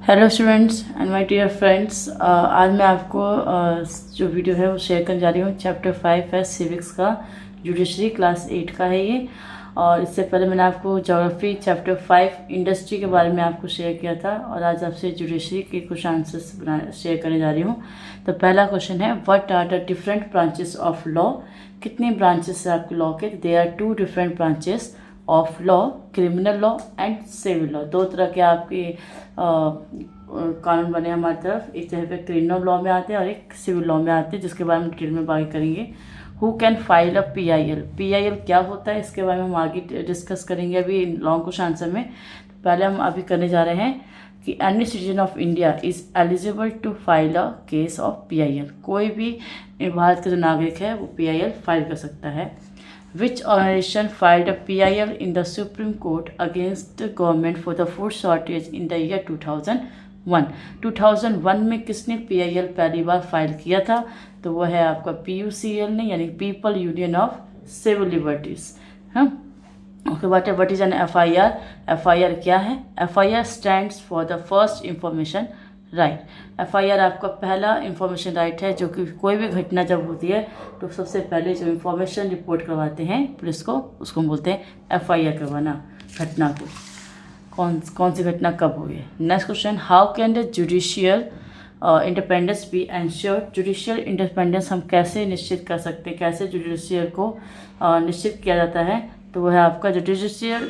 Hello students and my dear friends, आज मैं आपको जो वीडियो है वो शेयर करने जा रही हूँ। चैप्टर 5 है सिविक्स का, जुडिशरी क्लास 8 का है ये। और इससे पहले मैंने आपको ज्योग्राफी चैप्टर 5 इंडस्ट्री के बारे में आपको शेयर किया था, और आज आपसे जुडिशरी के कुछ आंसर्स शेयर करने जा रही हूँ। तो पहला क्वेश्चन है, what are the different branches of law. कितने ब्रांचेस है आपके लॉ के? They are 2 different branches of law, criminal law and civil law. दो तरह के आपके कानून बने हमारी तरफ, एक तरह पे क्रिमिनल लॉ में आते हैं और एक सिविल लॉ में आते हैं, जिसके बारे में डिटेल में बात करेंगे। Who can file a PIL। PIL क्या होता है इसके बारे में हम आगे डिस्कस करेंगे अभी लॉन्ग क्वेश्चन आंसर में। पहले हम अभी करने जा रहे हैं कि any citizen of India is eligible to file a case of PIL। कोई भी भारत का जो नागरिक है वो PIL फाइल कर सकता है। Which organization filed a PIL in the Supreme Court against the government for the food shortage in the year 2001? 2001 में किसने PIL पहली बार फाइल किया था? तो वो है आपका PUCL ने, यानी people union of civil liberties. हाँ, उसके बाद what is an FIR। FIR क्या है? FIR stands for the first information right. FIR आपका पहला इंफॉर्मेशन राइट है, जो कि कोई भी घटना जब होती है तो सबसे पहले जो इंफॉर्मेशन रिपोर्ट करवाते हैं पुलिस को, उसको हम बोलते हैं FIR करवाना, घटना को, कौन सी घटना कब हुई है। Next question, how can the judicial independence B ensured. Judicial independence हम कैसे निश्चित कर सकते हैं, कैसे जुडिशियल को निश्चित किया जाता है? तो वह है आपका judicial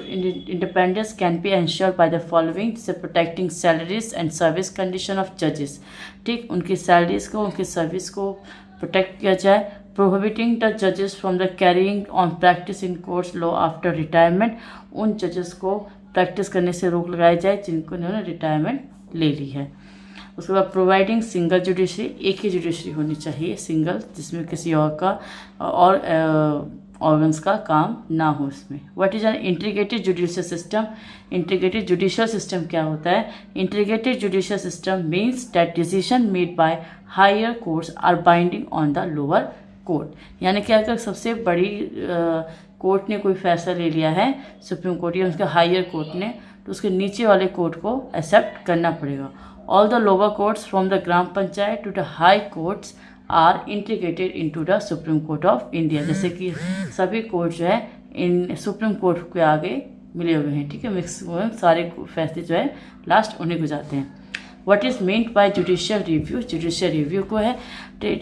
independence can be ensured by the following, जैसे protecting salaries and service condition of जजेस। ठीक, उनकी सैलरीज को, उनकी सर्विस को प्रोटेक्ट किया जाए। प्रोहिबिटिंग द जजेस from the carrying on practice in courts law after retirement. उन जजेस को प्रैक्टिस करने से रोक लगाई जाए जिनको उन्होंने रिटायरमेंट ले ली है। उसके बाद प्रोवाइडिंग सिंगल जुडिशरी, एक ही जुडिशरी होनी चाहिए, सिंगल, जिसमें किसी और का और ऑर्गन्स का काम ना हो इसमें। What is an integrated judicial system. Integrated judicial system क्या होता है? Integrated judicial system means that decision made by higher courts are binding on the lower court. यानी कि अगर सबसे बड़ी कोर्ट ने कोई फैसला ले लिया है, सुप्रीम कोर्ट या उसके हायर कोर्ट ने, तो उसके नीचे वाले कोर्ट को एक्सेप्ट करना पड़ेगा। All the lower courts from the gram panchayat to the high courts are integrated into the supreme Court of India. जैसे कि सभी कोर्ट जो है इन सुप्रीम कोर्ट के आगे मिले हुए हैं। ठीक है, मिक्स सारे फैसले जो है लास्ट उन्हीं को जाते हैं। What is meant by judicial review? Judicial review को है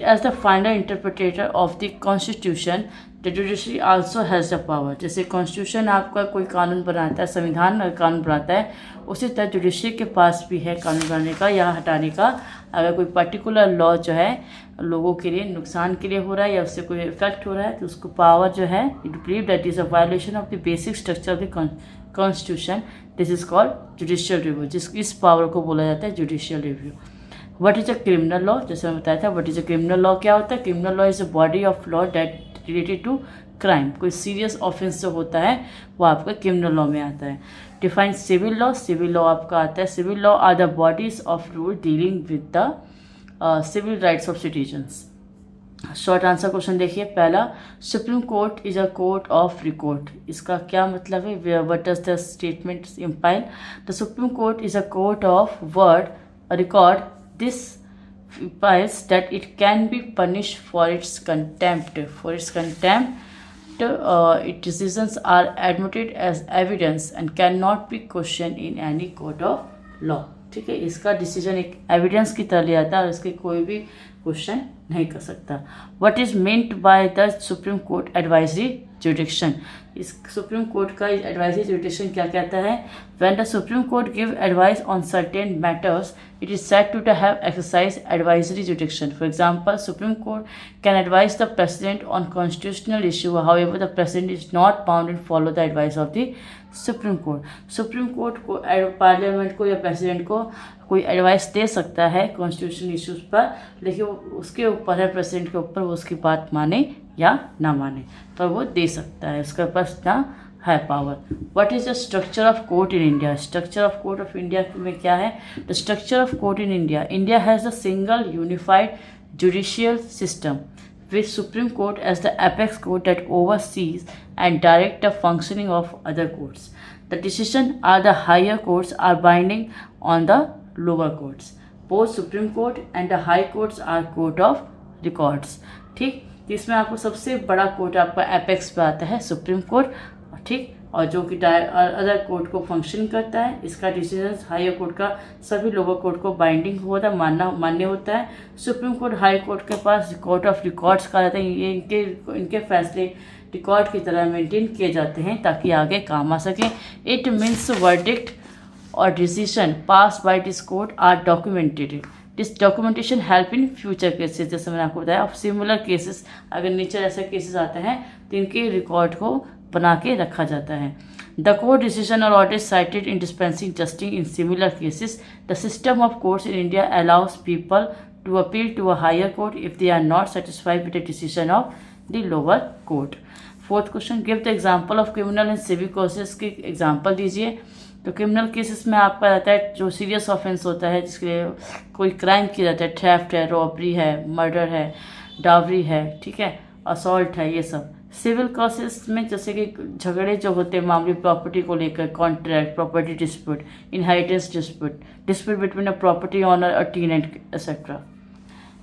as the final interpreter of the constitution, the judiciary also has the power। जैसे कॉन्स्टिट्यूशन आपका कोई कानून बनाता है, संविधान कानून बनाता है, उसी तरह जुडिशरी के पास भी है कानून बनाने का या हटाने का। अगर कोई पर्टिकुलर लॉ जो है लोगों के लिए नुकसान के लिए हो रहा है या उससे कोई इफेक्ट हो रहा है, तो उसको पावर जो है, it believe that is a violation of the basic structure of the constitution, this is called judicial review. इस पावर को बोला जाता है judicial review. What is a criminal law. जैसे मैं बताया था, what is a criminal law क्या होता है? Criminal law is a body of law that related to crime. कोई सीरियस ऑफेंस जो होता है वो आपका क्रिमिनल लॉ में आता है। Define civil law. Civil law आपका आता है, civil law are the bodies of rule dealing with the civil rights of citizens. Short answer question देखिए। पहला, supreme court is a court of record. इसका क्या मतलब है? What does the statement imply? The supreme court is a court of word record. This implies that it can be punished for its contempt. For its contempt, its decisions are admitted as evidence and cannot be questioned in any court of law। ठीक है, इसका decision एक evidence की तरह लिया जाता है और इसके कोई भी क्वेश्चन नहीं कर सकता। What is meant by the supreme court advisory जुडिक्शन। इस सुप्रीम कोर्ट का एडवाइजरी जुडिक्शन क्या कहता है? When the supreme court give advice on certain matters, it is said to have exercised advisory jurisdiction. For example, Supreme Court can advise the President on constitutional issue. However, the President is not bound to follow the advice of the Supreme Court. Supreme Court को parliament को या president को कोई advice दे सकता है constitutional issues पर, लेकिन उसके ऊपर है, प्रेसिडेंट के ऊपर, वो उसकी बात माने या ना माने, पर वो दे सकता है, उसके पास ना है power. What is the structure of court in India. Structure of court of India में क्या है? The structure of court in India, India has a single unified judicial system with Supreme Court as the apex court that oversees and direct the functioning of other courts. The decision are the higher courts are binding on the lower courts. Both Supreme Court and the High Courts are court of records. ठीक, तो इसमें आपको सबसे बड़ा court आपका apex पे आता है सुप्रीम कोर्ट, ठीक, और जो कि अदर कोर्ट को फंक्शन करता है। इसका डिसीजन हायर कोर्ट का सभी लोअर कोर्ट को बाइंडिंग होता है, मान्य होता है। सुप्रीम कोर्ट हाई कोर्ट के पास कोर्ट ऑफ रिकॉर्ड्स कहा जाता है। ये इनके फैसले रिकॉर्ड की तरह मेंटेन किए जाते हैं ताकि आगे काम आ सके। इट मीन्स वर्डिक्ट और decision pass by this court are documented. This documentation help in future cases, जैसे मैंने आपको बताया। ऑफ सिमिलर केसेस, अगर नीचे ऐसे केसेस आते हैं तो इनके रिकॉर्ड को बना के रखा जाता है। द कोर्ट डिसीजन और order cited in dispensing justice in similar cases. The system of courts in India allows people to appeal to a higher court if they are not satisfied with the decision of the lower court. Fourth question, give the example of criminal and civil cases की example दीजिए। तो criminal cases में आपका रहता है जो serious offence होता है, जिसके लिए कोई क्राइम किया जाता है, थेफ्ट है, रॉबरी है, मर्डर है, डावरी है, ठीक है, असॉल्ट है, ये सब। सिविल केसेस में जैसे कि झगड़े जो होते हैं मामूली प्रॉपर्टी को लेकर, contract, property dispute, inheritance dispute, dispute between a property owner और tenant etcetera.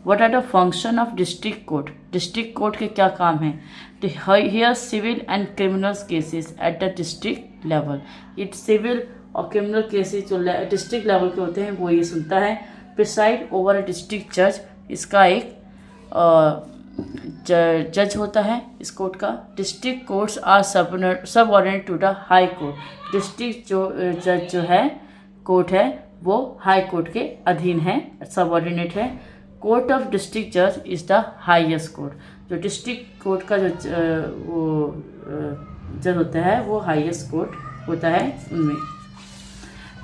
What are the function of district court? District court के क्या काम हैं? तो here civil and criminal cases at the district level. It civil और criminal cases जो district level के होते हैं वो ये सुनता है। प्रिसाइड ओवर अ डिस्ट्रिक्ट जज, इसका एक जज होता है इस कोर्ट का। District courts are subordinate to the high court. District जो जज जो है कोर्ट है वो हाई कोर्ट के अधीन है, सबऑर्डिनेट है। कोर्ट ऑफ डिस्ट्रिक्ट जज इज द हाईएस्ट कोर्ट। जो डिस्ट्रिक्ट कोर्ट का जो जज होता है वो हाईएस्ट कोर्ट होता है उनमें।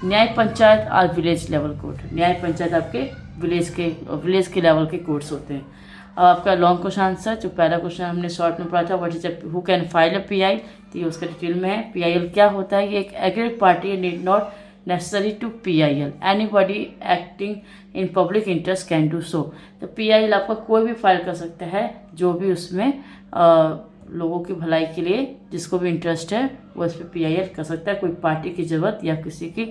Nyaya panchayat are village level court. Nyaya panchayat आपके विलेज के लेवल के कोर्ट्स होते हैं। अब आपका लॉन्ग क्वेश्चन आंसर, जो पहला क्वेश्चन हमने शॉर्ट में पढ़ा था, what is who can file a pi, तो ये उसका डिटेल में है। पीआईएल क्या होता है? ये एक aggrieved party need not necessary to PIL, anybody acting in public interest can do so. तो PIL आपका कोई भी फाइल कर सकता है जो भी उसमें लोगों की भलाई के लिए जिसको भी इंटरेस्ट है वो इस पर PIL कर सकता है। कोई पार्टी की ज़रूरत या किसी की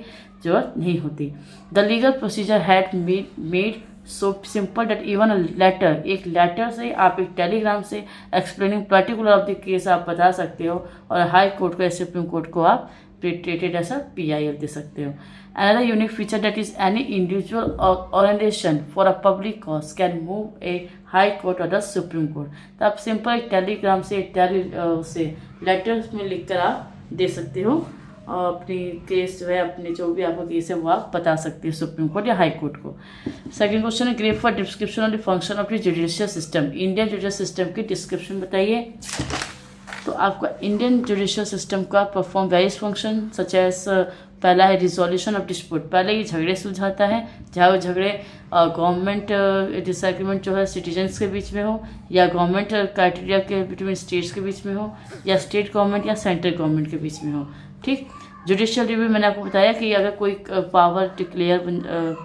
ज़रूरत नहीं होती। The legal procedure had made so simple that even a letter, एक लेटर से आप एक टेलीग्राम से explaining particular of the case आप बता सकते हो, और हाई कोर्ट को या सुप्रीम कोर्ट को आप ट्रीटेड एज अ PIL दे सकते हो। Another unique feature that is any individual organization for a public cause can move a high court or the supreme court। तो आप सिंपल एक टेलीग्राम से लेटर्स में लिखकर आप दे सकते हो और अपनी केस जो है, अपने जो भी आपका केस है वो आप बता सकते हो सुप्रीम कोर्ट या हाई कोर्ट को। सेकंड क्वेश्चन है, give for description of the function of the judicial system. Indian judicial system की डिस्क्रिप्शन बताइए। तो आपका इंडियन जुडिशियल सिस्टम का perform various function such as, पहला है रिजोल्यूशन ऑफ डिस्प्यूट। पहले ये झगड़े सुलझाता है, चाहे वो झगड़े गवर्नमेंट डिसएग्रीमेंट जो है सिटीजन्स के बीच में हो, या गवर्नमेंट क्राइटेरिया के बिटवीन स्टेट्स के बीच में हो, या स्टेट गवर्नमेंट या सेंट्रल गवर्नमेंट के बीच में हो। ठीक, जुडिशियल रिव्यू मैंने आपको बताया कि अगर कोई पावर डिक्लेयर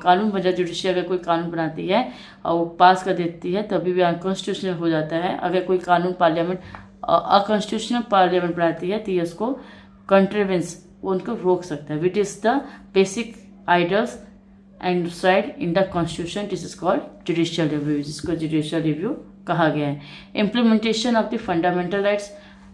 कानून बन जाए, जुडिशियल अगर कोई कानून बनाती है और वो पास कर देती है तभी भी अनकॉन्स्टिट्यूशनल हो जाता है। अगर कोई कानून पार्लियामेंट अकॉन्स्टिट्यूशनल पार्लियामेंट बनाती है तो ये उसको कंट्रीवेंस, वो उनको रोक सकता है। Which is the basic ideals and side in the constitution, this is called judicial review, जिसको जुडिशियल रिव्यू कहा गया है। Implementation of the fundamental rights,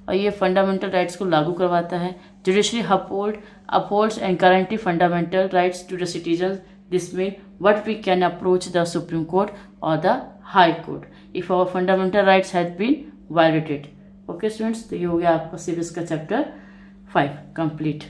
और ये फंडामेंटल राइट्स को लागू करवाता है। Judiciary upholds and guarantee fundamental rights to the citizen. This mean what we can approach the supreme court और the high court if our fundamental rights has been violated. Okay students, तो ये हो गया आपका सिविक्स का chapter 5 complete.